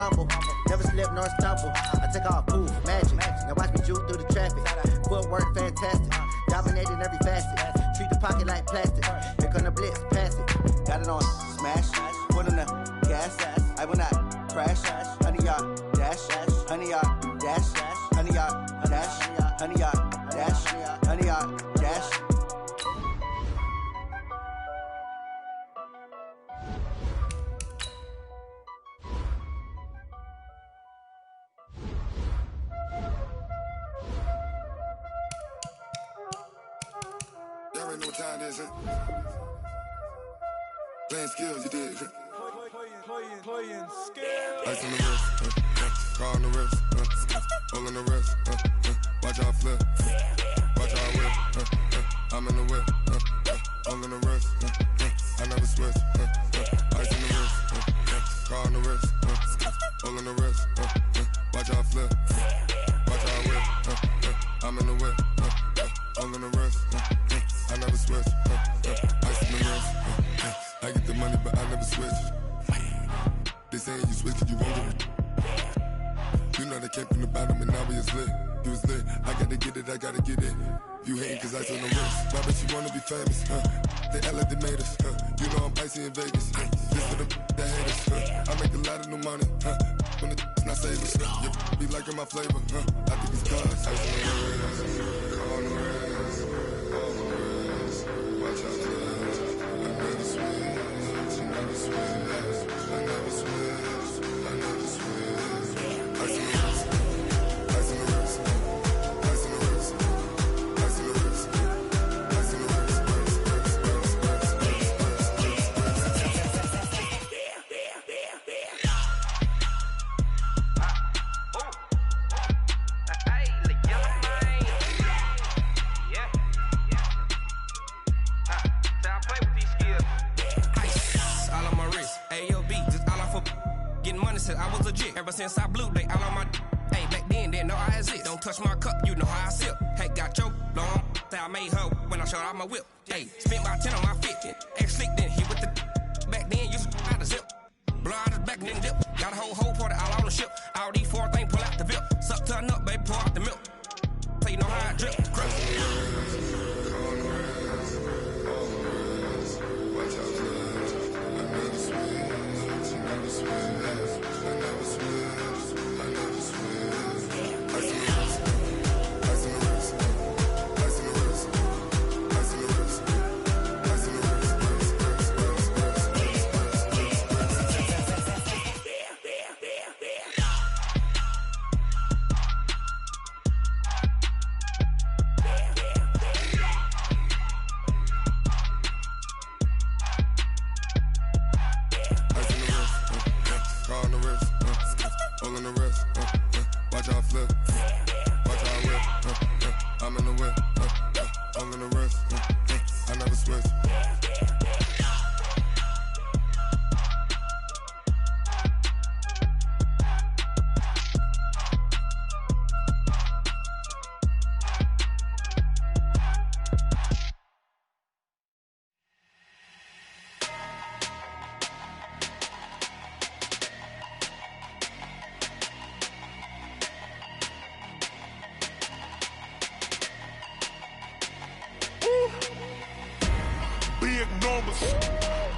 humble. Never slip nor stumble. I take off, poof, magic. Now watch me juke through the traffic. Footwork fantastic. Dominating every facet. Treat the pocket like plastic. Here come the blitz, pass it. Got it on smash. Put on the gas. I will not crash. Honey yard dash. Honey yard dash. Honey yard dash. Honey yard dash. Honey yard dash. Y'all already know what time it is, huh? Playing skills, you did. Playing skills. Ice on the wrist, car on the wrist, hole in the wrist, watch out flip, watch out whip, I'm in the whip, hole in the wrist, I never switch, ice on the wrist, car on the wrist, hole in the wrist, watch out flip, watch out whip, I'm in the whip, hole in the wrist, I never switch, ice on the wrist, I get the money but I never switch. They saying you switch, you won't get it. You know they came from the bottom and now we is lit. You was lit, I gotta get it, I gotta get it. You hating cause I on the wrist. Why bet you wanna be famous, They act like they made us, You know I'm icy in Vegas, This for the that hate us, I make a lot of new money, When the not savers, You be liking my flavor, I think it's cause ice on the wrist, on the wrist, on the wrist. Watch out, I never switch, I never switch. I never switch, I never switch. Ice in the wrist, ice in the wrist, ice in the wrist, ice in the wrist, ice in the wrist, I was legit. Ever since I blew, they all on my hey, back then, didn't know I exist. Don't touch my cup, you know how I sip. Hey, got your long, say I made her when I showed out my whip. Hey, spent about 10 on my fit. Ex-slick, then hit with the back then, used to out the zip. Blow out his back, then dip. Got a whole party all on the ship. All these 4 things, pull out the VIP. Suck to a nut, baby, pour out the milk. So you know how I drip. Crazy. Watch out, I never switch, I never switch. I never switch, I never switch. Ice in the wrist, ice in the wrist, ice in the wrist, ice in the wrist, ice in the wrist, hole in the wrist, watch out flip, watch out whip, I'm in the whip, hole in the wrist, I never switch.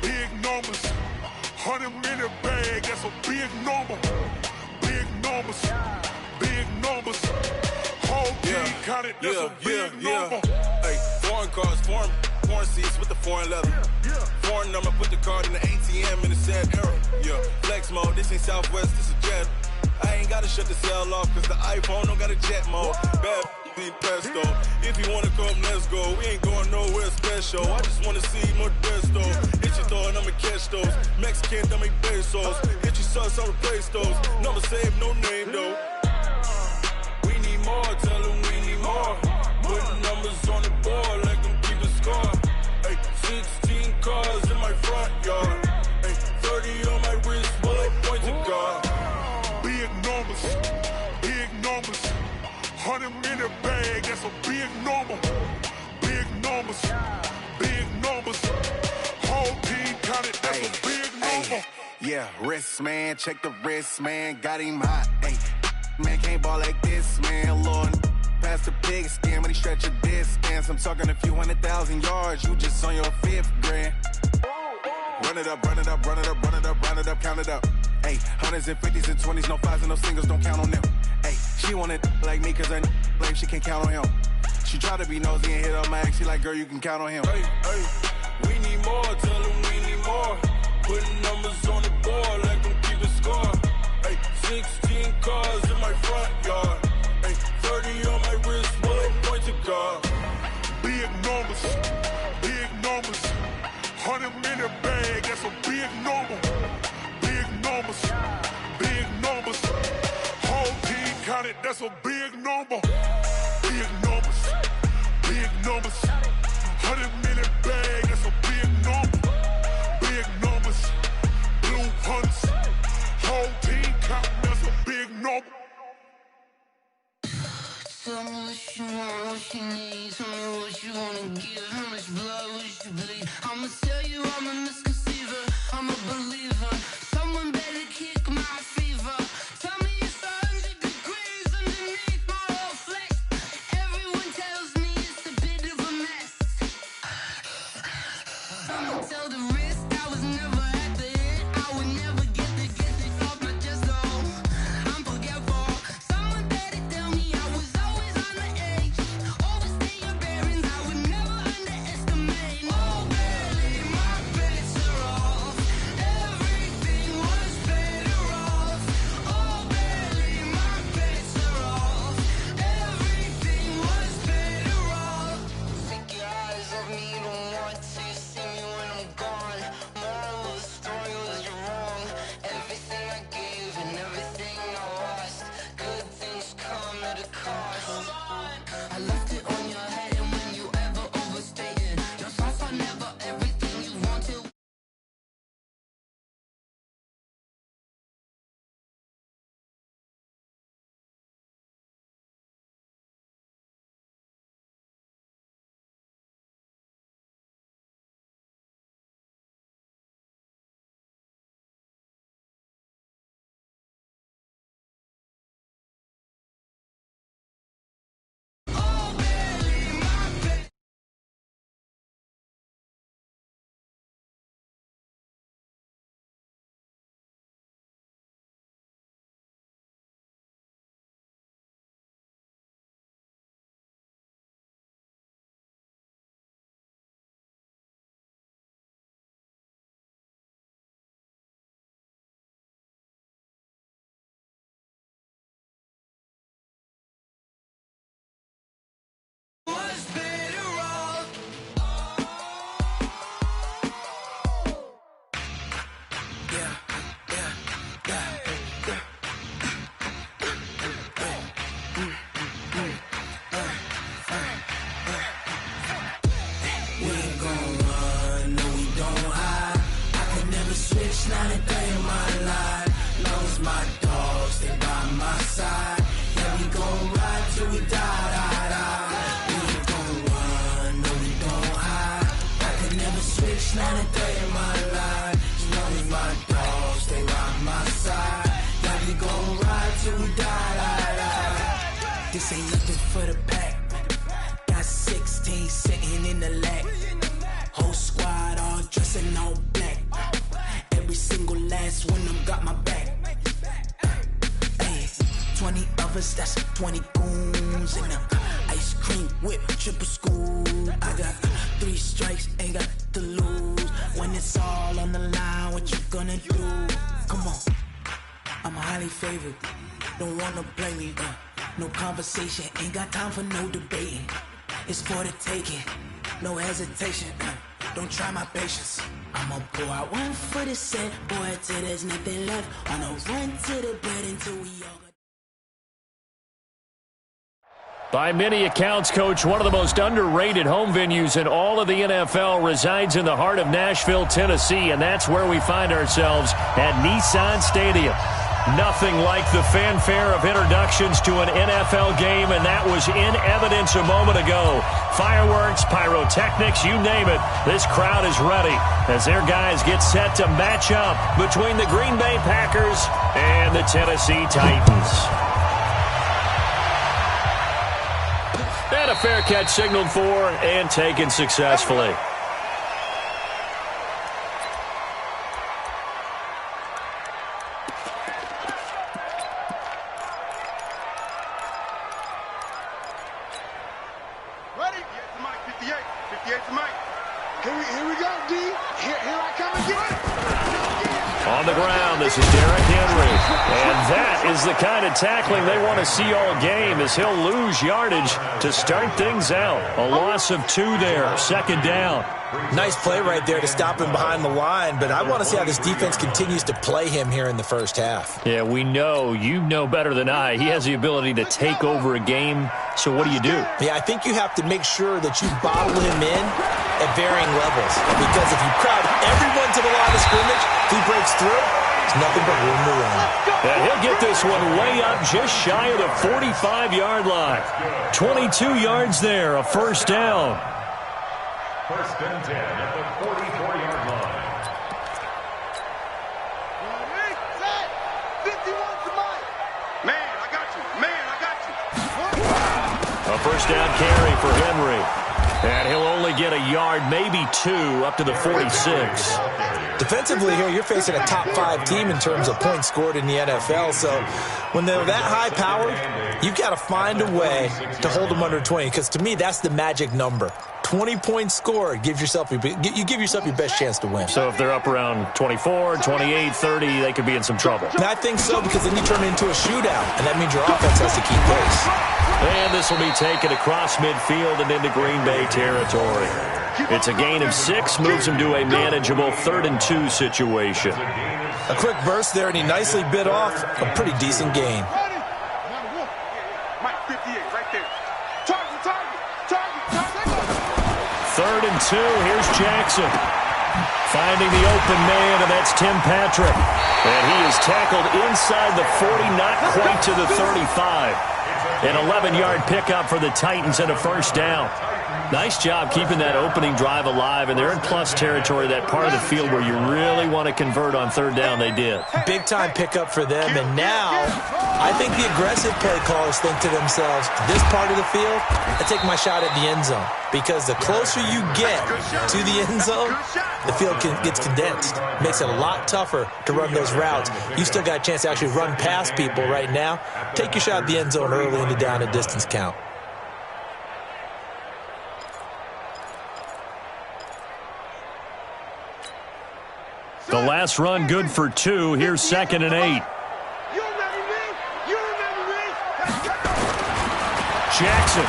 Big numbers, 100-minute bag, that's a big number. Big numbers, whole team counted, that's a big number. Hey, foreign cars, foreign seats with the foreign leather. Foreign number, put the card in the ATM in the sad era. Yeah, flex mode, this ain't Southwest, this is jet. I ain't gotta shut the cell off, cause the iPhone don't got a jet mode. Bad pesto. If you wanna come, let's go. We ain't going nowhere special. I just wanna see more desto. Hit your throw and I'ma catch those. Mexican, I make pesos. Hit your sauce, I'll replace those. Number save, no name though. We need more, tell them we need more. Putting numbers on the board like I'm keeping score. Hey, 16 cars in my front yard. Hey, 30 on my wrist, bullet points of God. Big numbers, 100-minute bag, that's a big number. Big numbers, whole team counted, that's a big number. Yeah, wrist, man, check the wrist, man, got him hot, ayy. Man, can't ball like this, man, Lord. Past the pig skin when he stretch a distance. I'm talking a few 100,000 yards, you just on your 5th grand. Run it up, run it up, run it up, run it up, run it up, count it up. Ayy, hundreds and 50s and 20s, no 5s and no singles, don't count on them. Ayy, she want it like me cause her blame, she can't count on him. She try to be nosy and hit up my ex, she like, girl, you can count on him. Hey, hey, we need more, tell them we need more. Putting numbers on the board, let them keep a score. Hey, 16 cars in my front yard. Hey, 30 on my wrist, one point to God. Big numbers, 100-minute bag, that's a big number. Big numbers, whole team counted, that's a big number. Big numbers, 100-minute bag, that's a big number. Big numbers, blue hunts, whole team counting, that's a big number. Tell me what you want, what you need. Tell me what you wanna give. How much blood would you bleed? I'ma tell you I'm a misconceiver. I'm a believer. Someone better kick my fever. Tell me it's 100 degrees underneath my whole flesh. Everyone tells me it's a bit of a mess. I'ma tell the risk I was never at the end. I would never get this off my chest though. I'm forgetful. Someone better tell me I was always on the edge. Overstay your bearings, I would never underestimate. Oh, barely, my bets are off. Everything was better off. Oh, barely, my bets are off. Everything was better off. Take your eyes off me, don't want to see me when I'm gone. Moral of the story was you're wrong. Everything I gave and everything I lost. Good things come at a cost. I left it on your head, and when you ever overstay it, your thoughts are never everything you wanted. Oh, barely, my best. Was better off. We ain't gon' run, no we don't hide. I could never switch, not a day in my life. Long as my dogs, they by my side. Yeah, we gon' ride till we die. We ain't gon' run, no we don't hide. I could never switch, not a day in my life. As long as my dogs, they by my side. Yeah, we gon' ride till we die. This ain't nothing for the pack. Got 16 sitting in the lap. Whole squad all dressed in all black. Every single last one of them got my back. Hey, 20 of us, that's 20 goons in them. Ice cream whip, triple school. I got 3 strikes, ain't got to lose. When it's all on the line, what you gonna do? Come on, I'm highly favored. Don't wanna blame me, no conversation, ain't got time for no debating. It's for the taking, no hesitation. Don't try my patience. I'ma pour out one for the set, boy, till there's nothing left. On a run to the bed until we all got. By many accounts, Coach, one of the most underrated home venues in all of the NFL resides in the heart of Nashville, Tennessee, and that's where we find ourselves at Nissan Stadium. Nothing like the fanfare of introductions to an NFL game, and that was in evidence a moment ago. Fireworks, pyrotechnics, you name it. This crowd is ready as their guys get set to match up between the Green Bay Packers and the Tennessee Titans. And a fair catch signaled for and taken successfully. On the ground, this is Derrick Henry. And that is the kind of tackling they want to see all game, as he'll lose yardage to start things out. A loss of 2 there, 2nd down. Nice play right there to stop him behind the line, but I want to see how this defense continues to play him here in the first half. Yeah, we know, you know better than I, he has the ability to take over a game, so what do? Yeah, I think you have to make sure that you bottle him in at varying levels, because if you crowd everyone to the line of scrimmage, if he breaks through, there's nothing but room to run. Yeah, he'll get this one way up just shy of the 45-yard line. 22 yards there, a 1st down. 1st and 10 at the 44-yard line. A 1st down carry for Henry. And he'll only get a yard, maybe 2, up to the 46. Defensively here, you're facing a top 5 team in terms of points scored in the NFL. So when they're that high powered, you've got to find a way to hold them under 20. Because to me, that's the magic number. 20 points scored, you give yourself your best chance to win. So if they're up around 24, 28, 30, they could be in some trouble. And I think so, because then you turn it into a shootout, and that means your offense has to keep pace. And this will be taken across midfield and into Green Bay territory. It's a gain of 6, moves him to a manageable 3rd and 2 situation. A quick burst there, and he nicely bit off a pretty decent gain. 3rd and 2, here's Jackson. Finding the open man, and that's Tim Patrick. And he is tackled inside the 40, not quite to the 35. An 11-yard pickup for the Titans and a 1st down. Nice job keeping that opening drive alive, and they're in plus territory, that part of the field where you really want to convert on 3rd down. They did. Big-time pickup for them, and now I think the aggressive play callers think to themselves, this part of the field, I take my shot at the end zone, because the closer you get to the end zone, the field gets condensed. Makes it a lot tougher to run those routes. You still got a chance to actually run past people right now. Take your shot at the end zone early in the down and distance count. The last run good for 2. Here's 2nd and 8. Jackson.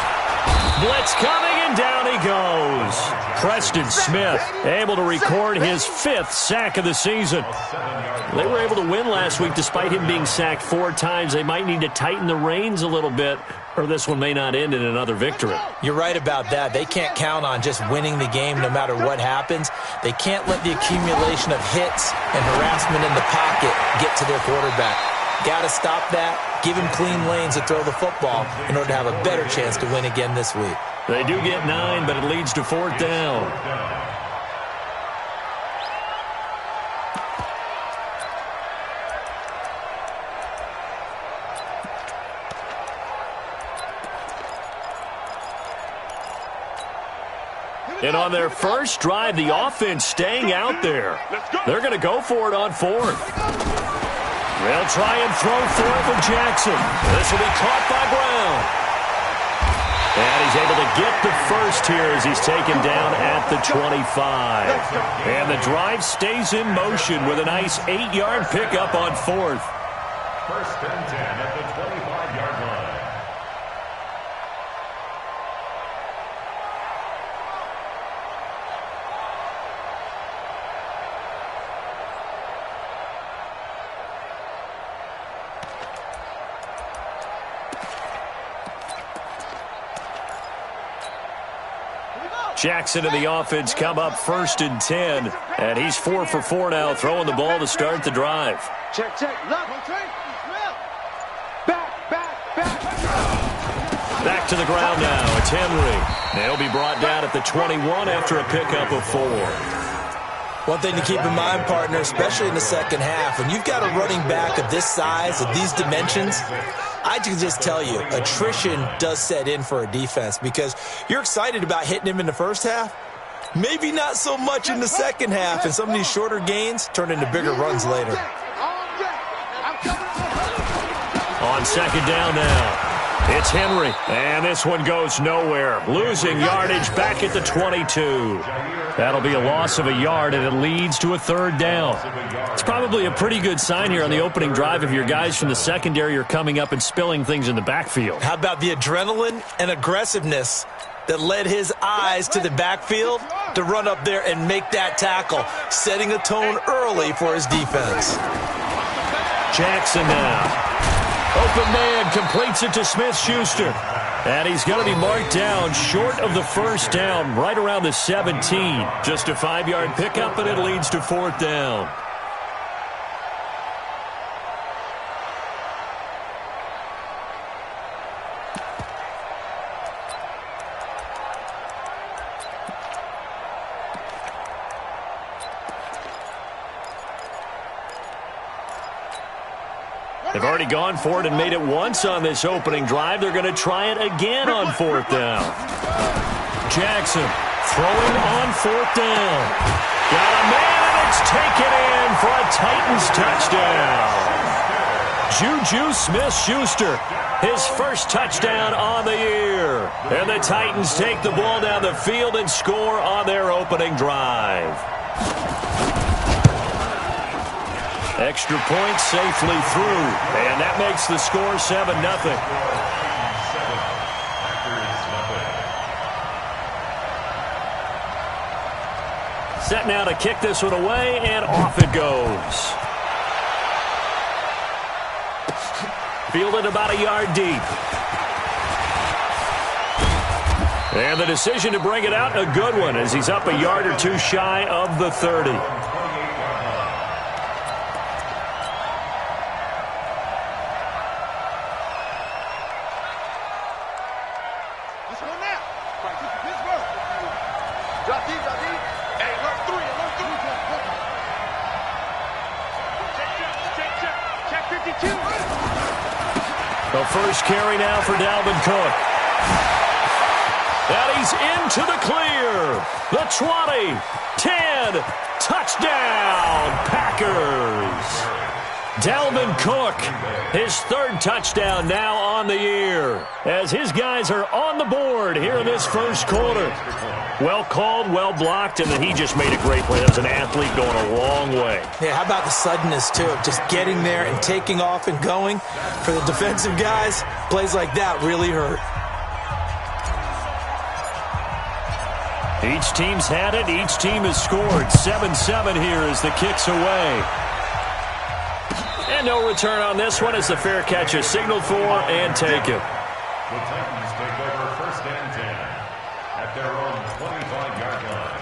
Blitz coming, and down he goes. Preston Smith able to record his 5th sack of the season. They were able to win last week despite him being sacked 4 times. They might need to tighten the reins a little bit, or this one may not end in another victory. You're right about that. They can't count on just winning the game no matter what happens. They can't let the accumulation of hits and harassment in the pocket get to their quarterback. Got to stop that. Give him clean lanes to throw the football in order to have a better chance to win again this week. They do get 9, but it leads to 4th down. And on their first drive, the offense staying out there. They're going to go for it on 4th. They'll try and throw for it for Jackson. This will be caught by Brown. And he's able to get the first here as he's taken down at the 25. And the drive stays in motion with a nice 8-yard pickup on 4th. 1st and 10 at the 25-yard line. Jackson and the offense come up 1st and 10. And he's 4 for 4 now, throwing the ball to start the drive. Check, check. Look. Back to the ground now. It's Henry. They'll be brought down at the 21 after a pickup of 4. One thing to keep in mind, partner, especially in the second half, when you've got a running back of this size, of these dimensions, I can just tell you, attrition does set in for a defense because you're excited about hitting him in the first half. Maybe not so much in the second half, and some of these shorter gains turn into bigger runs later. On second down now. It's Henry, and this one goes nowhere. Losing yardage back at the 22. That'll be a loss of a yard, and it leads to a third down. It's probably a pretty good sign here on the opening drive if your guys from the secondary are coming up and spilling things in the backfield. How about the adrenaline and aggressiveness that led his eyes to the backfield to run up there and make that tackle, setting a tone early for his defense. Jackson now. Open man completes it to Smith-Schuster. And he's going to be marked down short of the first down, right around the 17. Just a 5-yard pickup, and it leads to fourth down. They've already gone for it and made it once on this opening drive. They're going to try it again on fourth down. Jackson throwing on fourth down. Got a man, and it's taken in for a Titans touchdown. Juju Smith-Schuster, his first touchdown on the year. And the Titans take the ball down the field and score on their opening drive. Extra point safely through, and that makes the score 7-0. Set now to kick this one away, and off it goes. Fielded about a yard deep. And the decision to bring it out, a good one, as he's up a yard or two shy of the 30. The first carry now for Dalvin Cook. And he's into the clear. The 20, 10, touchdown, Packers. Dalvin Cook, his third touchdown now on the year, as his guys are on the board here in this first quarter. Well called, well blocked, and then he just made a great play. That was an athlete going a long way. Yeah, how about the suddenness, too, of just getting there and taking off and going? For the defensive guys, plays like that really hurt. Each team's had it. Each team has scored. 7-7 here as the kick's away. And no return on this one as the fair catch is signaled for and taken. The Titans take over first and 10 at their own 25-yard line.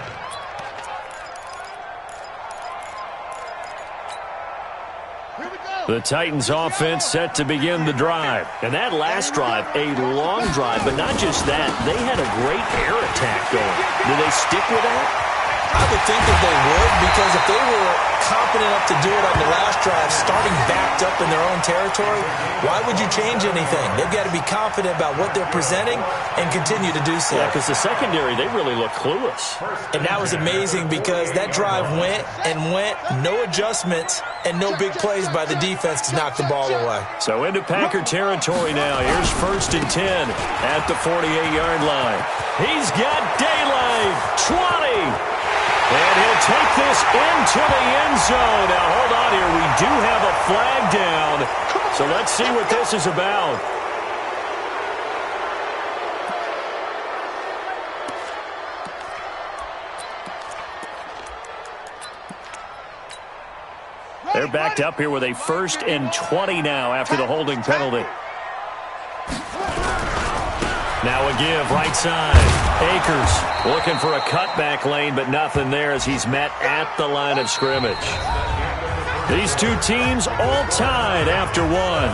The Titans offense set to begin the drive. And that last drive, a long drive, but not just that. They had a great air attack going. Do they stick with that? I would think that they would, because if they were confident enough to do it on the last drive, starting backed up in their own territory, why would you change anything? They've got to be confident about what they're presenting and continue to do so. Yeah, because the secondary, they really look clueless. And that was amazing because that drive went and went, no adjustments, and no big plays by the defense to knock the ball away. So into Packer territory now. Here's first and 10 at the 48-yard line. He's got daylight. 20. And he'll take this into the end zone. Now, hold on here. We do have a flag down. So let's see what this is about. They're backed up here with a first and 20 now after the holding penalty. Now a give, right side. Akers looking for a cutback lane, but nothing there as he's met at the line of scrimmage. These two teams all tied after one.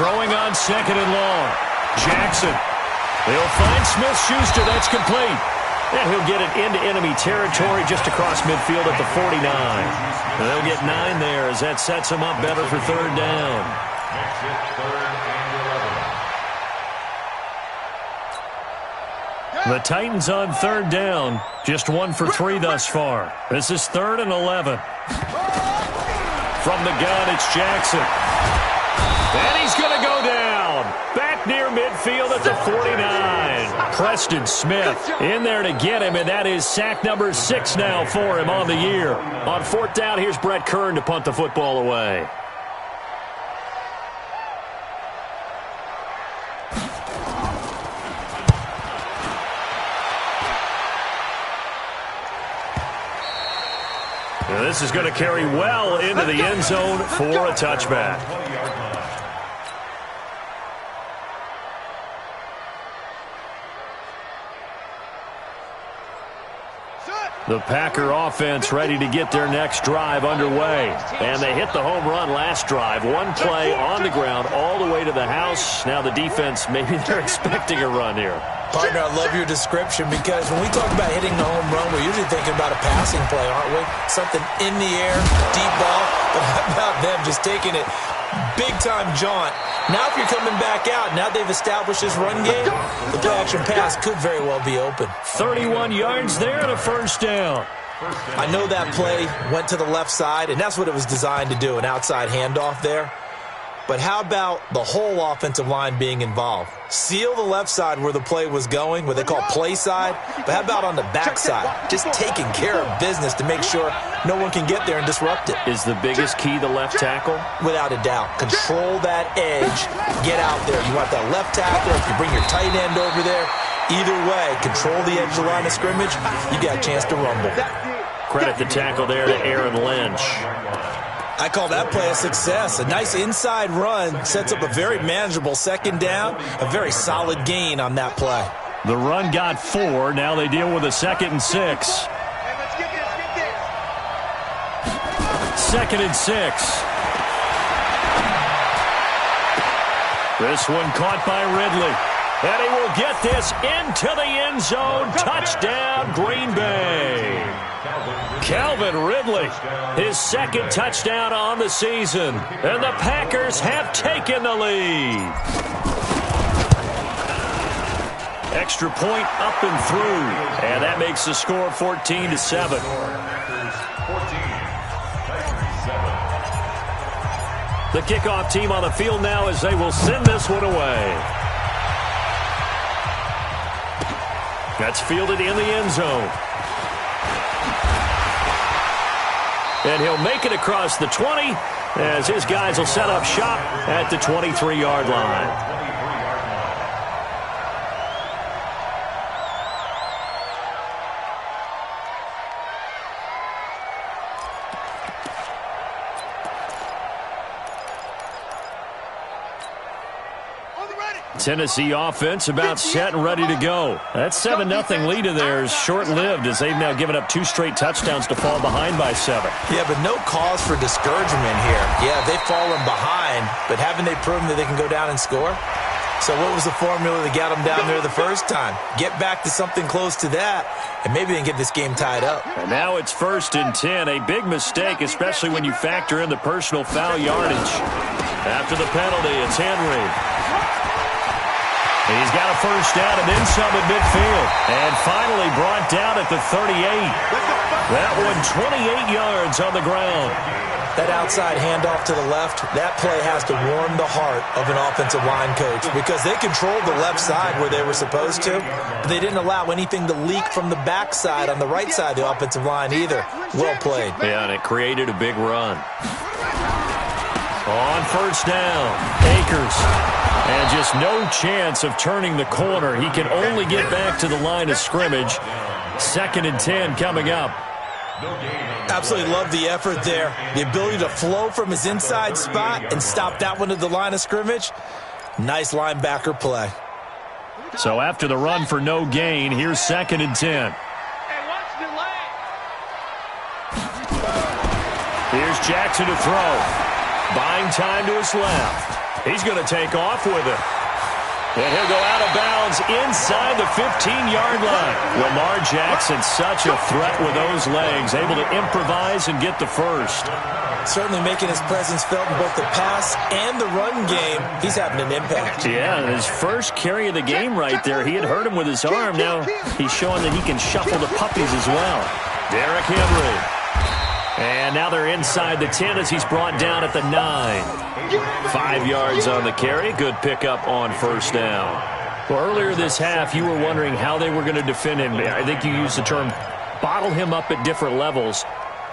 Throwing on second and long. Jackson. They'll find Smith-Schuster. That's complete. And he'll get it into enemy territory just across midfield at the 49. And they'll get 9 there as that sets them up better for third down. Makes it 3rd and 11. The Titans on third down. Just 1 for 3 thus far. This is 3rd and 11. From the gun, it's Jackson. And he's going to go down. Back near midfield at the 49. Preston Smith in there to get him, and that is sack number 6 now for him on the year. On 4th down, here's Brett Kern to punt the football away. Now this is going to carry well into the end zone for a touchback. The Packer offense ready to get their next drive underway. And they hit the home run last drive. 1 play on the ground all the way to the house. Now the defense, maybe they're expecting a run here. Partner, I love your description because when we talk about hitting the home run, we're usually thinking about a passing play, aren't we? Something in the air, deep ball. But how about them just taking it big-time jaunt? Now if you're coming back out, now they've established this run game, the play-action pass could very well be open. 31 yards there and a first down. I know that play went to the left side, and that's what it was designed to do, an outside handoff there. But how about the whole offensive line being involved? Seal the left side where the play was going, what they call play side. But how about on the back side? Just taking care of business to make sure no one can get there and disrupt it. Is the biggest key the left tackle? Without a doubt. Control that edge. Get out there. You want that left tackle. If you bring your tight end over there, either way, control the edge of the line of scrimmage, you got a chance to rumble. Credit the tackle there to Aaron Lynch. I call that play a success. A nice inside run sets up a very manageable second down, a very solid gain on that play. The run got 4. Now they deal with a 2nd and 6. Second and 6. This one caught by Ridley. And he will get this into the end zone. Touchdown, Green Bay. Calvin Ridley, his 2nd touchdown on the season. And the Packers have taken the lead. Extra point up and through. And that makes the score 14-7. The kickoff team on the field now as they will send this one away. That's fielded in the end zone. And he'll make it across the 20 as his guys will set up shop at the 23-yard line. Tennessee offense about set and ready to go. That 7-0 lead of theirs short-lived as they've now given up 2 straight touchdowns to fall behind by 7. Yeah, but no cause for discouragement here. Yeah, they've fallen behind, but haven't they proven that they can go down and score? So what was the formula that got them down there the first time? Get back to something close to that, and maybe they can get this game tied up. And now it's 1st and 10. A big mistake, especially when you factor in the personal foul yardage. After the penalty, it's Henry. He's got a first down and then some at midfield. And finally brought down at the 38. That one 28 yards on the ground. That outside handoff to the left, that play has to warm the heart of an offensive line coach because they controlled the left side where they were supposed to, but they didn't allow anything to leak from the backside on the right side of the offensive line either. Well played. Yeah, and it created a big run. On first down, Akers. And just no chance of turning the corner. He can only get back to the line of scrimmage. 2nd and 10 coming up. Absolutely love the effort there. The ability to flow from his inside spot and stop that one at the line of scrimmage. Nice linebacker play. So after the run for no gain, here's 2nd and 10. Here's Jackson to throw. Buying time to his left. He's going to take off with it. And he'll go out of bounds inside the 15-yard line. Lamar Jackson, such a threat with those legs, able to improvise and get the first. Certainly making his presence felt in both the pass and the run game. He's having an impact. Yeah, his first carry of the game right there. He had hurt him with his arm. Now he's showing that he can shuffle the puppies as well. Derrick Henry. And now they're inside the 10 as he's brought down at the 9. 5 yards on the carry. Good pickup on first down. Well, earlier this half, you were wondering how they were going to defend him. I think you used the term bottle him up at different levels.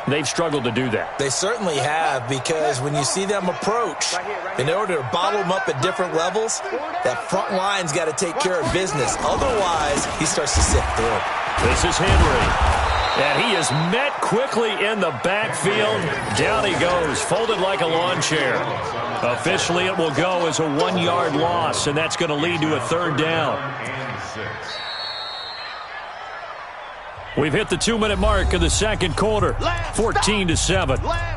They've struggled to do that. They certainly have, because when you see them approach, in order to bottle them up at different levels, that front line's got to take care of business. Otherwise, he starts to sift through. This is Henry. And he is met quickly in the backfield. Down he goes, folded like a lawn chair. Officially, it will go as a 1-yard loss, and that's going to lead to a third down. We've hit the 2-minute mark of the second quarter, 14-7.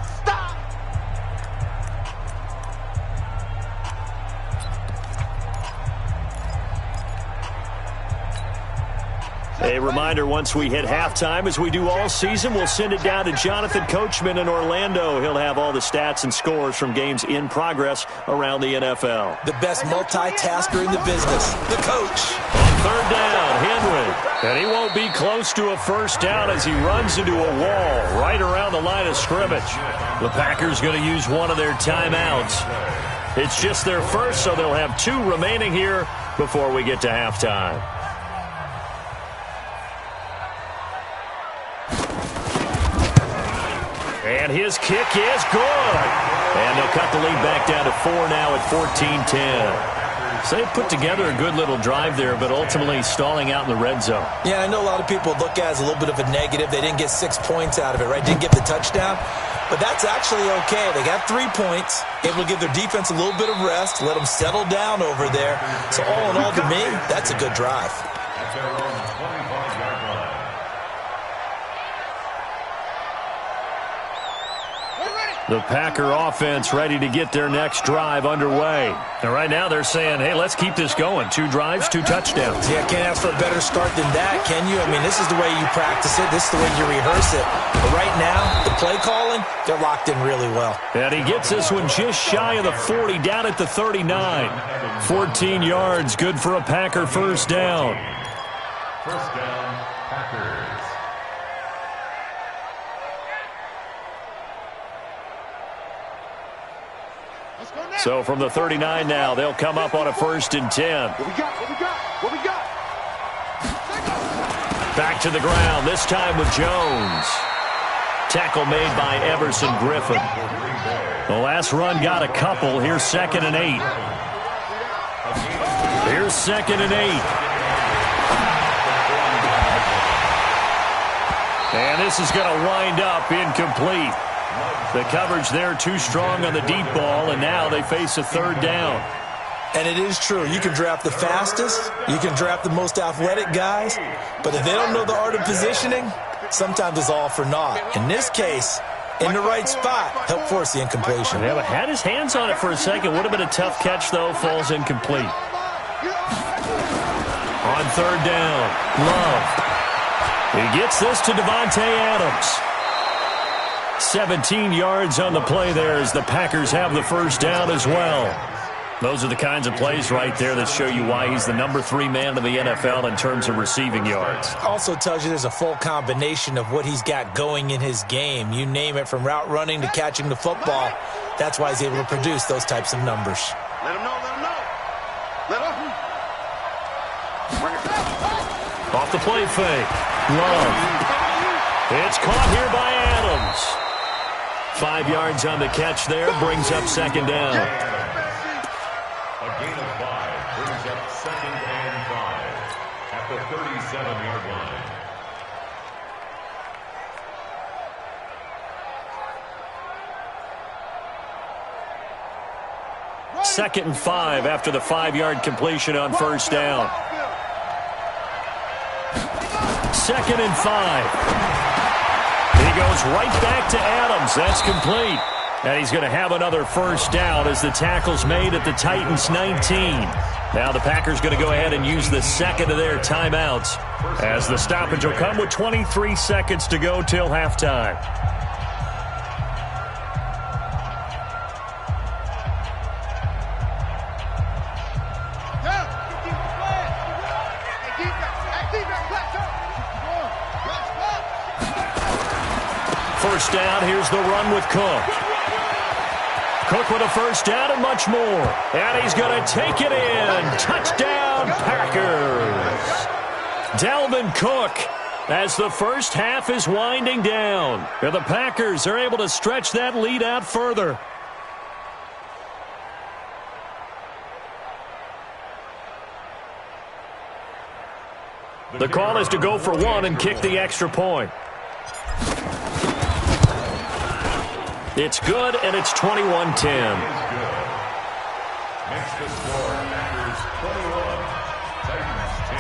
A reminder, once we hit halftime, as we do all season, we'll send it down to Jonathan Coachman in Orlando. He'll have all the stats and scores from games in progress around the NFL. The best multitasker in the business, the coach. On third down, Henry. And he won't be close to a first down as he runs into a wall right around the line of scrimmage. The Packers going to use one of their timeouts. It's just their first, so they'll have 2 remaining here before we get to halftime. And his kick is good. And they'll cut the lead back down to 4 now at 14-10. So they put together a good little drive there, but ultimately stalling out in the red zone. Yeah, I know a lot of people look at it as a little bit of a negative. They didn't get 6 points out of it, right? Didn't get the touchdown. But that's actually okay. They got 3 points, able to give their defense a little bit of rest, let them settle down over there. So all in all, to me, that's a good drive. The Packer offense ready to get their next drive underway. And right now they're saying, hey, let's keep this going. 2 drives, 2 touchdowns. Yeah, can't ask for a better start than that, can you? I mean, this is the way you practice it. This is the way you rehearse it. But right now, the play calling, they're locked in really well. And he gets this one just shy of the 40, down at the 39. 14 yards, good for a Packer first down. First down, Packers. So from the 39 now, they'll come up on a 1st and 10. What we got? Back to the ground, this time with Jones. Tackle made by Everson Griffin. The last run got a couple. Here's 2nd and 8. Here's 2nd and 8. And this is going to wind up incomplete. The coverage there too strong on the deep ball, and now they face a 3rd down. And it is true. You can draft the fastest. You can draft the most athletic guys. But if they don't know the art of positioning, sometimes it's all for naught. In this case, in the right spot, help force the incompletion. Yeah, but had his hands on it for a second. Would have been a tough catch, though. Falls incomplete. On 3rd down, Love. He gets this to Devontae Adams. 17 yards on the play there as the Packers have the first down as well. Those are the kinds of plays right there that show you why he's the number 3 man in the NFL in terms of receiving yards. Also tells you there's a full combination of what he's got going in his game. You name it, from route running to catching the football. That's why he's able to produce those types of numbers. Let him know. Off the play fake. Love. It's caught here by Adams. 5 yards on the catch there, brings up 2nd down. A gain of 5 brings up 2nd and 5 at the 37-yard line. Second and 5 after the 5-yard completion on first down. 2nd and 5. He goes right back to Adams. That's complete. And he's going to have another first down as the tackle's made at the Titans' 19. Now the Packers going to go ahead and use the second of their timeouts as the stoppage will come with 23 seconds to go till halftime. First down, here's the run with Cook. Cook with a first down and much more. And he's going to take it in. Touchdown, Packers. Dalvin Cook as the first half is winding down. And the Packers are able to stretch that lead out further. The call is to go for one and kick the extra point. It's good, and it's 21-10. Makes the score Packers 21, Titans 10.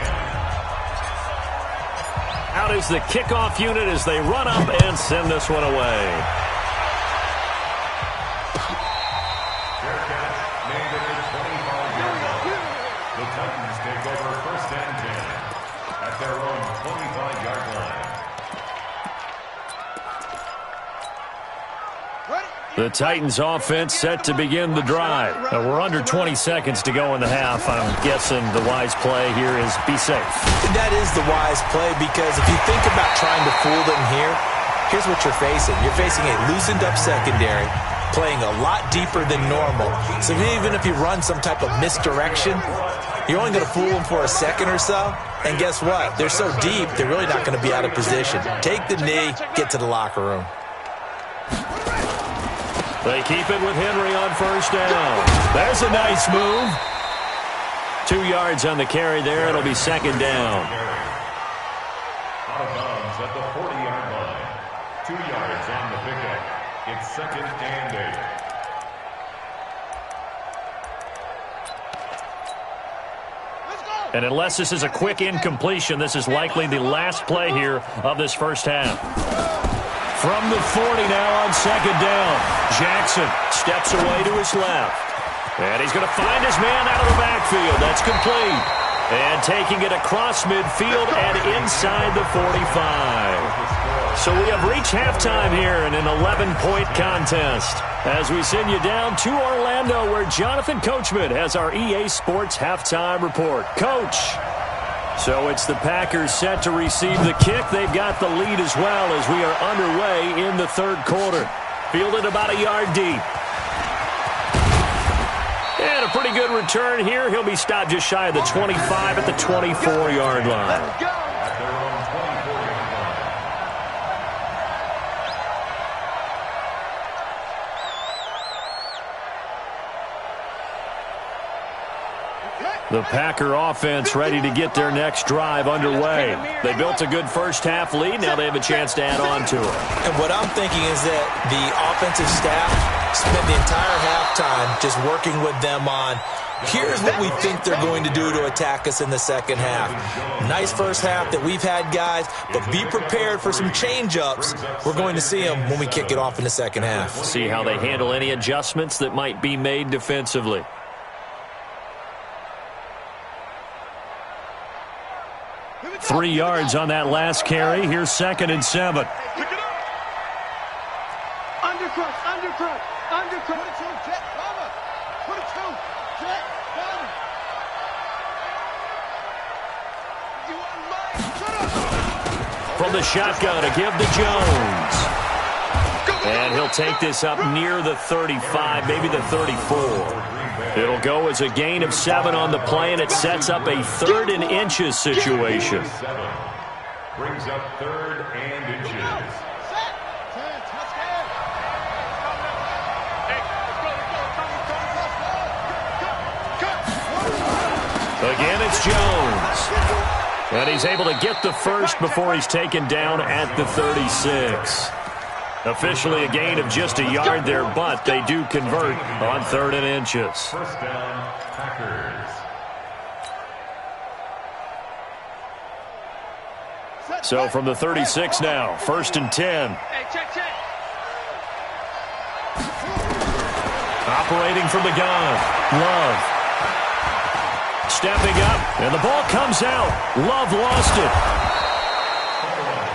Out is the kickoff unit as they run up and send this one away. Fair catch made at the 25-yard line. The Titans take over first and 10 at their own 25-yard line. The Titans offense set to begin the drive. We're under 20 seconds to go in the half. I'm guessing the wise play here is be safe. That is the wise play because if you think about trying to fool them here, here's what you're facing. You're facing a loosened up secondary, playing a lot deeper than normal. So even if you run some type of misdirection, you're only going to fool them for a second or so. And guess what? They're so deep, they're really not going to be out of position. Take the knee, get to the locker room. They keep it with Henry on first down. There's a nice move. 2 yards on the carry there. It'll be second down. Out of bounds at the 40-yard line. 2 yards on the pickup. It's second and 8. And unless this is a quick incompletion, this is likely the last play here of this first half. From the 40 now on second down. Jackson steps away to his left. And he's going to find his man out of the backfield. That's complete. And taking it across midfield and inside the 45. So we have reached halftime here in an 11-point contest as we send you down to Orlando where Jonathan Coachman has our EA Sports halftime report. Coach. So it's the Packers set to receive the kick. They've got the lead as well as we are underway in the third quarter. Fielded about a yard deep. And a pretty good return here. He'll be stopped just shy of the 25 at the 24-yard line. At their own 24-yard line. The Packer offense ready to get their next drive underway. They built a good first half lead. Now they have a chance to add on to it. And what I'm thinking is that the offensive staff spent the entire halftime just working with them on, here's what we think they're going to do to attack us in the second half. Nice first half that we've had, guys, but be prepared for some change-ups. We're going to see them when we kick it off in the second half. See how they handle any adjustments that might be made defensively. Three yards on that last carry. Here's second and 7. Pick it up. Undercut, undercut, undercut. Put it to Jet, Bomber. Put it to Jet, Bomber. You want mine? Shut up. From the shotgun to give to Jones. And he'll take this up near the 35, maybe the 34. It'll go as a gain of 7 on the play, and it sets up a 3rd and inches situation. 7 brings up 3rd and inches. Again, it's Jones. And he's able to get the first before he's taken down at the 36. Officially a gain of just a yard there, but they do convert on 3rd and inches. First down, Packers. So from the 36 now, 1st and 10. Hey, check, check. Operating from the gun, Love. Stepping up, and the ball comes out. Love lost it.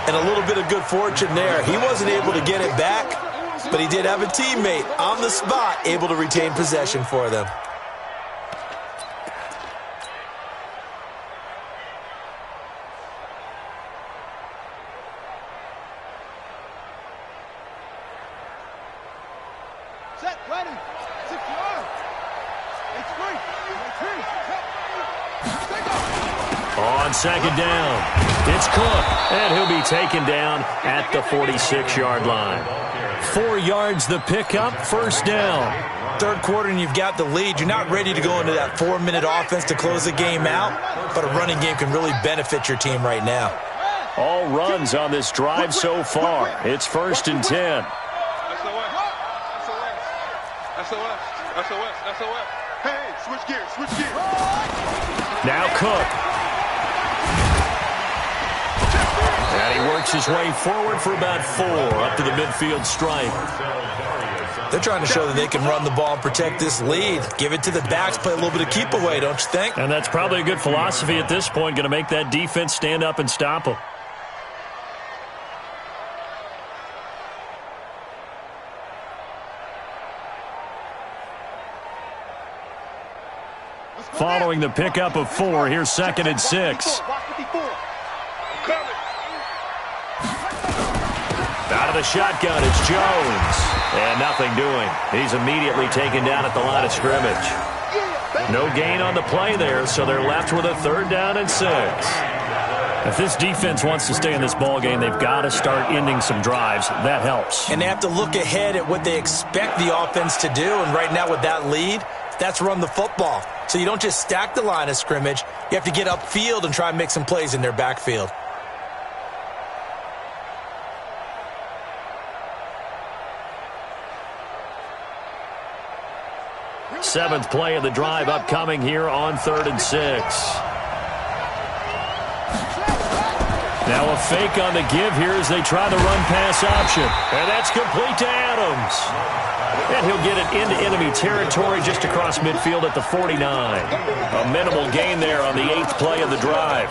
And a little bit of good fortune there. He wasn't able to get it back, but he did have a teammate on the spot able to retain possession for them. Set, ready, secure. It's free. On second down, it's Cook, and he'll be taken down at the 46-yard line. 4 yards the pickup, first down. Third quarter and you've got the lead. You're not ready to go into that 4-minute offense to close the game out, but a running game can really benefit your team right now. All runs on this drive so far. It's 1st and 10. SOS. Hey, switch gears. Now Cook. And he works his way forward for about 4 up to the midfield stripe. They're trying to show that they can run the ball and protect this lead. Give it to the backs, play a little bit of keep away, don't you think? And that's probably a good philosophy at this point, going to make that defense stand up and stop them. Following the pickup of 4, here's 2nd and 6. Out of the shotgun, it's Jones. And nothing doing. He's immediately taken down at the line of scrimmage. No gain on the play there, so they're left with a 3rd down and 6. If this defense wants to stay in this ball game, they've got to start ending some drives. That helps. And they have to look ahead at what they expect the offense to do. And right now with that lead, that's run the football. So you don't just stack the line of scrimmage. You have to get upfield and try and make some plays in their backfield. Seventh play of the drive upcoming here on 3rd and 6. Now a fake on the give here as they try the run-pass option. And that's complete to Adams. And he'll get it into enemy territory just across midfield at the 49. A minimal gain there on the 8th play of the drive.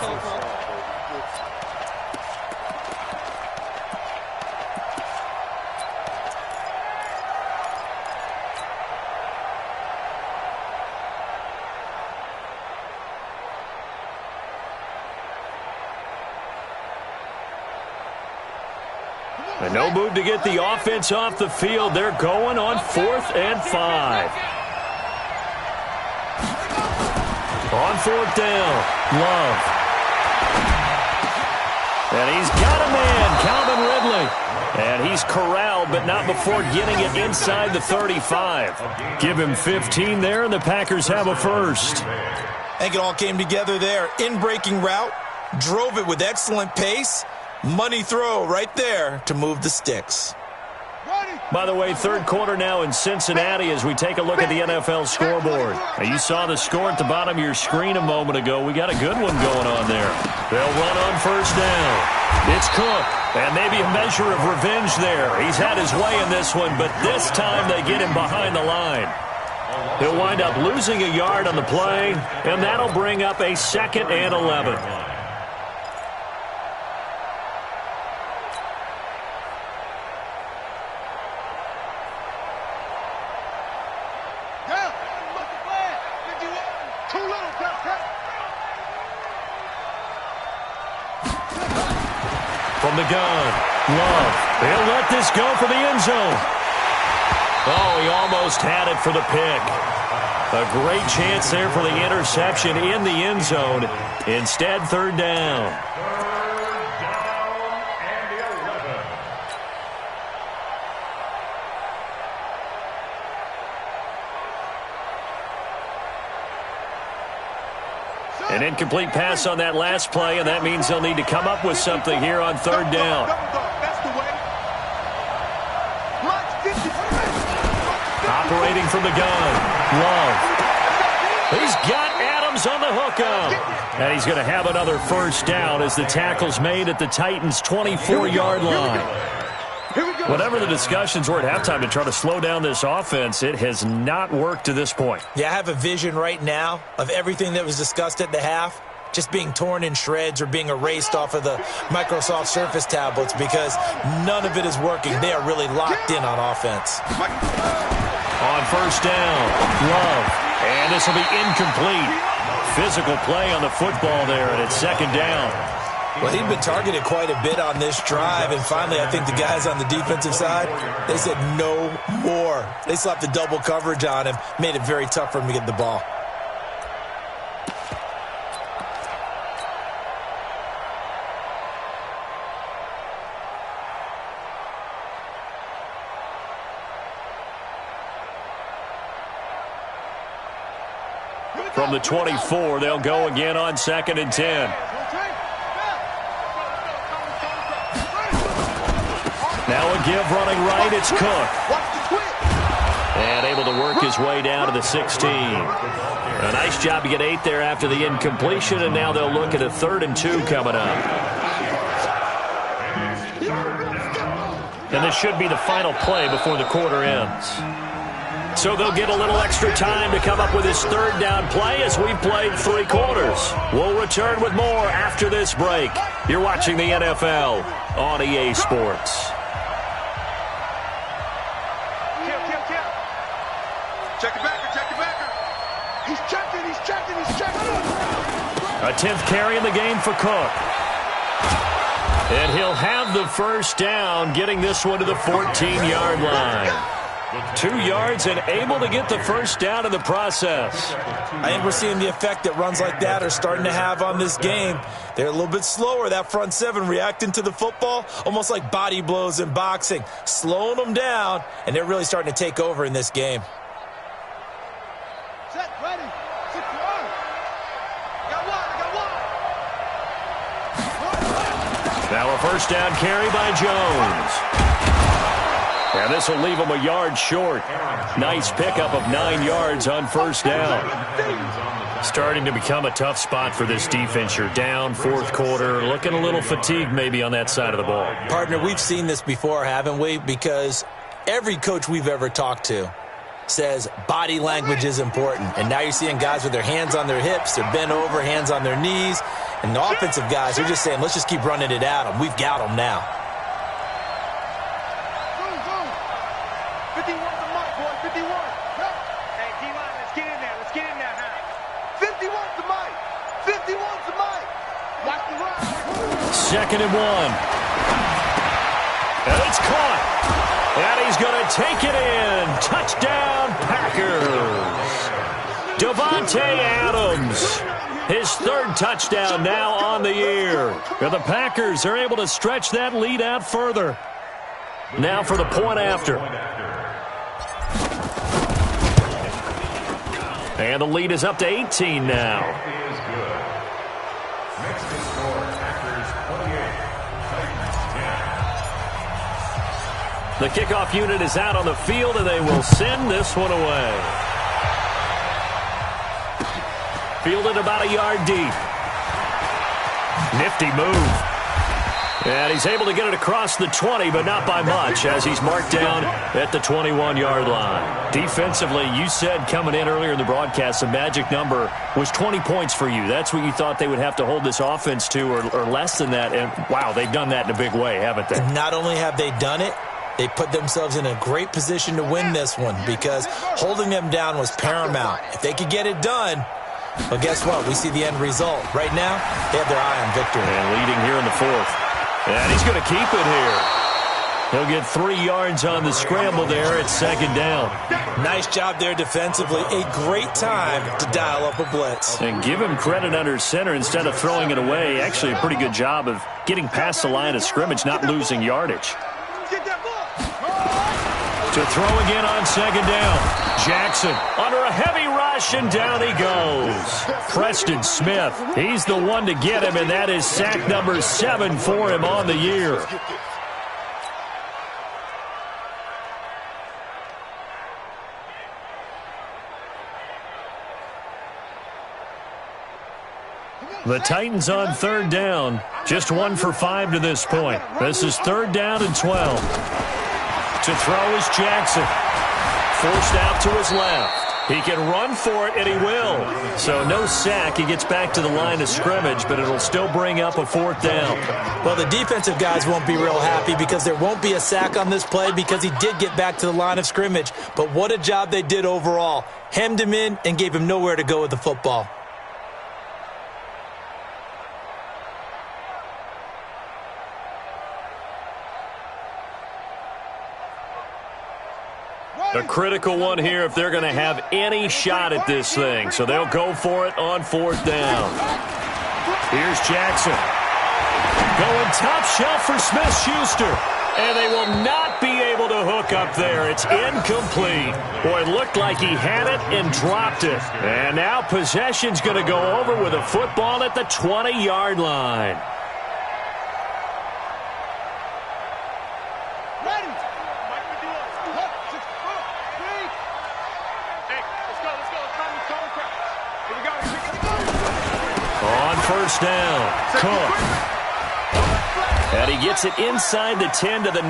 And no move to get the offense off the field. They're going on 4th and 5. On 4th down, Love. And he's got a man, Calvin Ridley. And he's corralled, but not before getting it inside the 35. Give him 15 there, and the Packers have a first. I think it all came together there. In-breaking route, drove it with excellent pace. Money throw right there to move the sticks. By the way, 3rd quarter now in Cincinnati as we take a look at the NFL scoreboard. Now, you saw the score at the bottom of your screen a moment ago. We got a good one going on there. They'll run on 1st down. It's Cook, and maybe a measure of revenge there. He's had his way in this one, but this time they get him behind the line. He'll wind up losing a yard on the play, and that'll bring up a 2nd and 11. From the gun, Love. They'll let this go for the end zone. Oh, he almost had it for the pick. A great chance there for the interception in the end zone. Instead, 3rd down. An incomplete pass on that last play, and that means they'll need to come up with something here on 3rd down. Operating from the gun, Love. He's got Adams on the hookup. And he's going to have another first down as the tackle's made at the Titans' 24-yard line. Whatever the discussions were at halftime to try to slow down this offense, it has not worked to this point. Yeah, I have a vision right now of everything that was discussed at the half just being torn in shreds or being erased off of the Microsoft Surface tablets because none of it is working. They are really locked in on offense. On first down, Love. And this will be incomplete. Physical play on the football there, and it's second down. Well, he'd been targeted quite a bit on this drive, and finally I think the guys on the defensive side, they said no more. They slapped the double coverage on him, made it very tough for him to get the ball. From the 24, they'll go again on 2nd and 10. Now a give running right, it's Cook. And able to work his way down to the 16. A nice job to get 8 there after the incompletion, and now they'll look at a 3rd and 2 coming up. And this should be the final play before the quarter ends. So they'll get a little extra time to come up with his 3rd down play as we've played 3 quarters. We'll return with more after this break. You're watching the NFL on EA Sports. Check it backer. He's checking. A 10th carry in the game for Cook. And he'll have the first down, getting this one to the 14-yard line. 2 yards and able to get the first down in the process. I think we're seeing the effect that runs like that are starting to have on this game. They're a little bit slower, that front 7, reacting to the football, almost like body blows in boxing, slowing them down, and they're really starting to take over in this game. Set, ready, secure. Got one. Now a first down carry by Jones. And this will leave him a yard short. Nice pickup of 9 yards on first down. Starting to become a tough spot for this defense. You're down 4th quarter, looking a little fatigued maybe on that side of the ball. Partner, we've seen this before, haven't we? Because every coach we've ever talked to says body language is important. And now you're seeing guys with their hands on their hips, they're bent over, hands on their knees. And the offensive guys are just saying, let's just keep running it at them. We've got them now. 51's the mic, boy, 51. Hey, D-line, let's get in there now. 51's the mic. 51's the mic. Watch the run. 2nd and 1. And it's caught. And he's going to take it in. Touchdown, Packers. Davante Adams. His 3rd touchdown now on the year. And the Packers are able to stretch that lead out further. Now for the point after. And the lead is up to 18 now. Next to score, Packers 28, Titans 10. The kickoff unit is out on the field, and they will send this one away. Fielded about a yard deep. Nifty move. And he's able to get it across the 20, but not by much, as he's marked down at the 21-yard line. Defensively, you said coming in earlier in the broadcast, the magic number was 20 points for you. That's what you thought they would have to hold this offense to, or less than that. And, wow, they've done that in a big way, haven't they? Not only have they done it, they put themselves in a great position to win this one because holding them down was paramount. If they could get it done, well, guess what? We see the end result. Right now, they have their eye on victory. And leading here in the 4th. And he's going to keep it here. He'll get 3 yards on the scramble there at 2nd down. Nice job there defensively. A great time to dial up a blitz. And give him credit under center instead of throwing it away. Actually a pretty good job of getting past the line of scrimmage, not losing yardage. To throw again on 2nd down. Jackson under a heavy rush, and down he goes. Preston Smith, he's the one to get him, and that is sack number 7 for him on the year. The Titans on third down. Just 1 for 5 to this point. This is 3rd down and 12. To throw is Jackson. Forced out to his left. He can run for it, and he will. So no sack. He gets back to the line of scrimmage, but it'll still bring up a 4th down. Well, the defensive guys won't be real happy because there won't be a sack on this play because he did get back to the line of scrimmage. But what a job they did overall. Hemmed him in and gave him nowhere to go with the football. A critical one here if they're going to have any shot at this thing. So they'll go for it on 4th down. Here's Jackson. Going top shelf for Smith-Schuster. And they will not be able to hook up there. It's incomplete. Boy, it looked like he had it and dropped it. And now possession's going to go over with a football at the 20-yard line. On 1st down, Cook. And he gets it inside the 10 to the 9.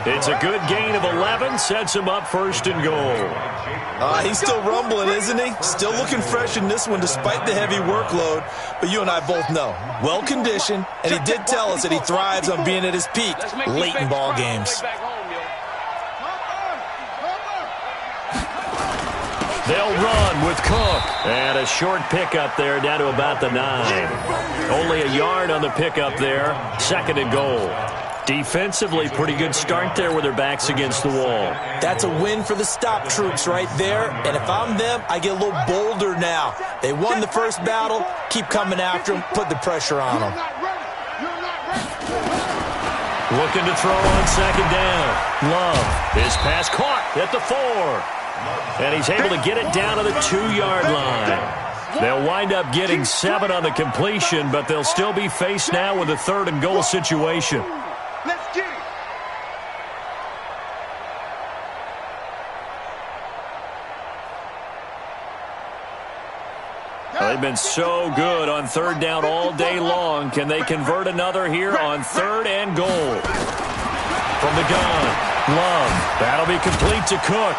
It's a good gain of 11, sets him up 1st and goal. He's still rumbling, isn't he? Still looking fresh in this one despite the heavy workload. But you and I both know, well-conditioned, and he did tell us that he thrives on being at his peak late in ball games. They'll run with Cook. And a short pickup there down to about the 9. Only a yard on the pickup there. 2nd and goal. Defensively, pretty good start there with their backs against the wall. That's a win for the stop troops right there. And if I'm them, I get a little bolder now. They won the first battle. Keep coming after them. Put the pressure on them. Looking to throw on 2nd down. Love. His pass caught at the 4. And he's able to get it down to the 2-yard line. They'll wind up getting 7 on the completion, but they'll still be faced now with a 3rd and goal situation. Let's get it. They've been so good on 3rd down all day long. Can they convert another here on 3rd and goal? From the gun, Love. That'll be complete to Cook.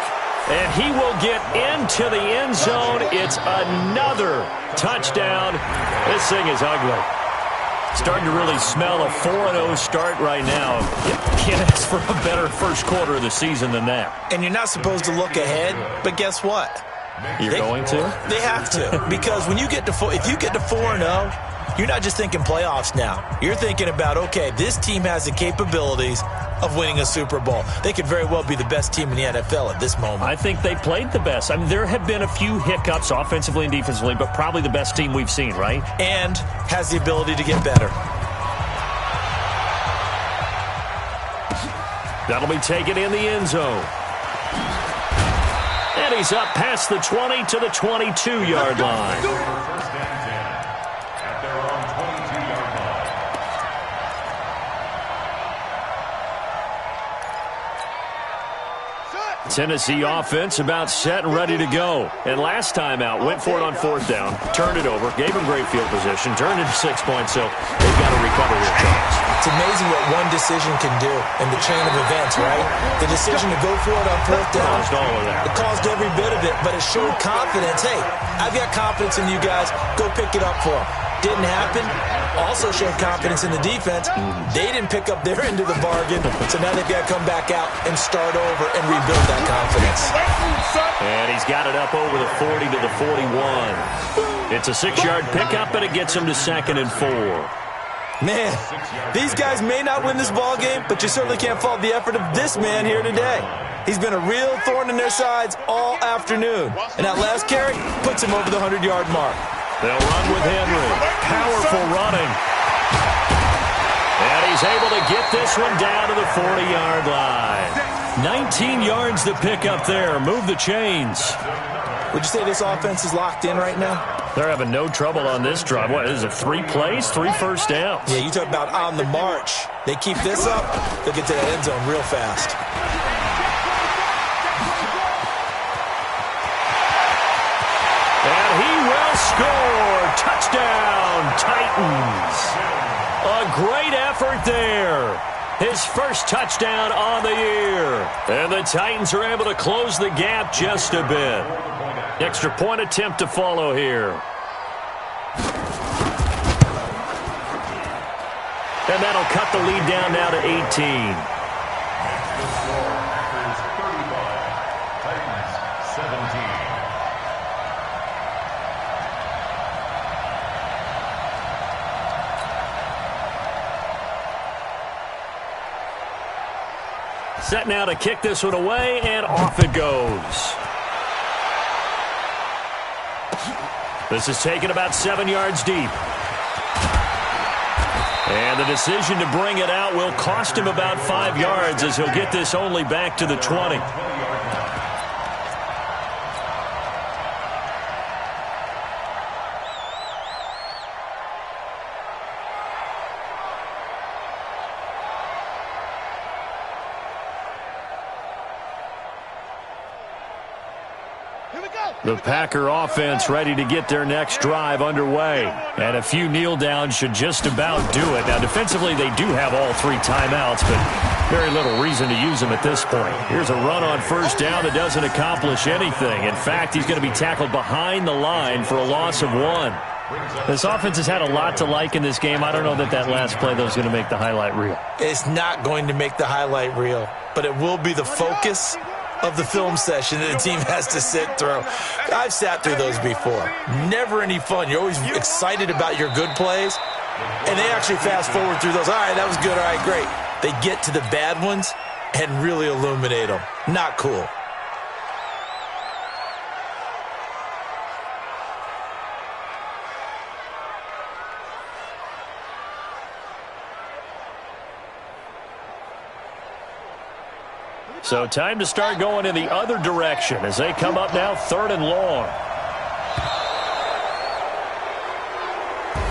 And he will get into the end zone. It's another touchdown. This thing is ugly. Starting to really smell a 4-0 start right now. You can't ask for a better first quarter of the season than that. And you're not supposed to look ahead, but guess what? You're going to? They have to. Because when you get to if you get to 4-0, you're not just thinking playoffs now. You're thinking about, okay, this team has the capabilities of winning a Super Bowl. They could very well be the best team in the NFL at this moment. I think they played the best. I mean, there have been a few hiccups offensively and defensively, but probably the best team we've seen, right? And has the ability to get better. That'll be taken in the end zone. And he's up past the 20 to the 22-yard line. First and 10 at their own 22-yard line. Tennessee offense about set and ready to go. And last time out, went for it on 4th down, turned it over, gave him great field position, turned it to 6 points, so they've got to recover here, Charles. It's amazing what one decision can do in the chain of events, right? The decision to go for it on 4th down. Caused all of that. It caused every bit of it, but it showed confidence. Hey, I've got confidence in you guys. Go pick it up for them. Didn't happen. Also showed confidence in the defense. They didn't pick up their end of the bargain, so now they've got to come back out and start over and rebuild that confidence. And he's got it up over the 40 to the 41. It's a 6-yard pickup, and it gets him to 2nd and 4. Man, these guys may not win this ball game, but you certainly can't fault the effort of this man here today. He's been a real thorn in their sides all afternoon. And that last carry puts him over the 100-yard mark. They'll run with Henry. Powerful running. And he's able to get this one down to the 40-yard line. 19 yards to pick up there. Move the chains. Would you say this offense is locked in right now? They're having no trouble on this drive. What is it, 3 plays, 3 first downs? Yeah, you talk about on the march. They keep this up, they'll get to that end zone real fast. And he will score. touchdown, Titans. A great effort there. His first touchdown on the year. And the Titans are able to close the gap just a bit. Extra point attempt to follow here. And that'll cut the lead down now to 18. The score, Packers 35, Titans 17. Set now to kick this one away, and off it goes. This is taken about 7 yards deep. And the decision to bring it out will cost him about 5 yards, as he'll get this only back to the 20. The Packer offense ready to get their next drive underway. And a few kneel downs should just about do it. Now, defensively, they do have all 3 timeouts, but very little reason to use them at this point. Here's a run on first down that doesn't accomplish anything. In fact, he's going to be tackled behind the line for a loss of 1. This offense has had a lot to like in this game. I don't know that last play, though, is going to make the highlight reel. It's not going to make the highlight reel, but it will be the focus of the film session that the team has to sit through. I've sat through those before. Never any fun. You're always excited about your good plays, and they actually fast forward through those. All right, that was good. All right, great. They get to the bad ones and really illuminate them. Not cool. So time to start going in the other direction as they come up now 3rd and long.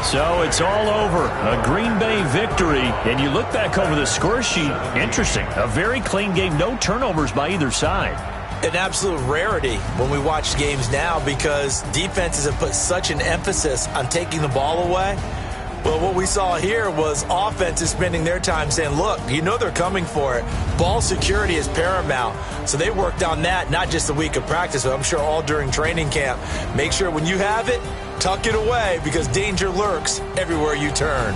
So it's all over. A Green Bay victory. And you look back over the score sheet. Interesting. A very clean game. No turnovers by either side. An absolute rarity when we watch games now because defenses have put such an emphasis on taking the ball away. Well, what we saw here was offenses spending their time saying, look, you know they're coming for it. Ball security is paramount. So they worked on that, not just a week of practice, but I'm sure all during training camp. Make sure when you have it, tuck it away because danger lurks everywhere you turn.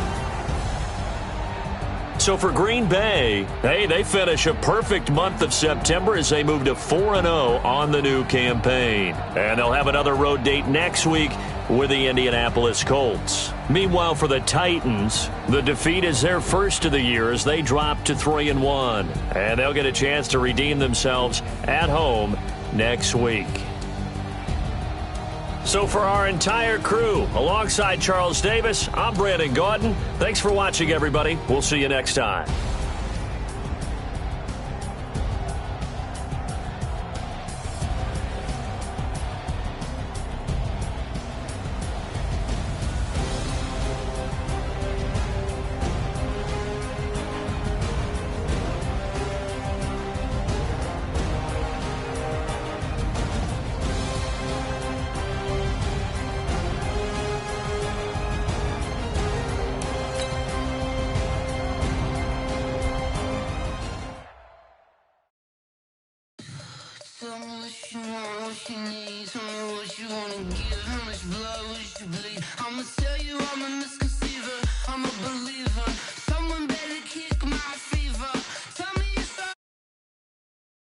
So for Green Bay, hey, they finish a perfect month of September as they move to 4-0 on the new campaign. And they'll have another road date next week with the Indianapolis Colts. Meanwhile, for the Titans, the defeat is their first of the year as they drop to 3-1. And they'll get a chance to redeem themselves at home next week. So for our entire crew, alongside Charles Davis, I'm Brandon Gaudin. Thanks for watching, everybody. We'll see you next time. Tell me what you want, what you need. Tell me what you wanna give. How much blood would you bleed? I'ma tell you I'm a misconception.